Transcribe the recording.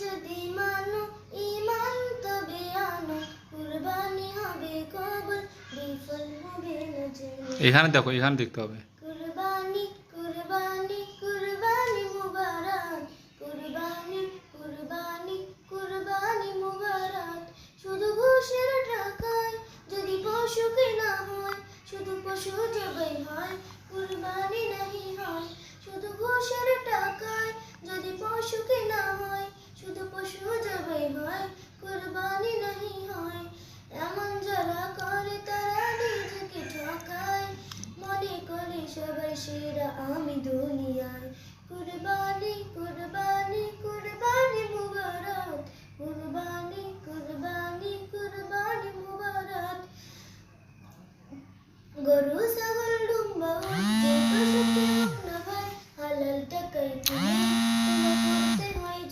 যদি মানো ঈমান তবে আনো, কুরবানি হবে কবুল, বিফল হবে না যেন। এখানে দেখো, এখানে দেখতে হবে। কুরবানি কুরবানি কুরবানি মুবারক, কুরবানি কুরবানি কুরবানি মুবারক। শুধু ঘুষের টাকায় যদি পশু কেনা হয়, শুধু পশু জবাই হয়, কুরবানি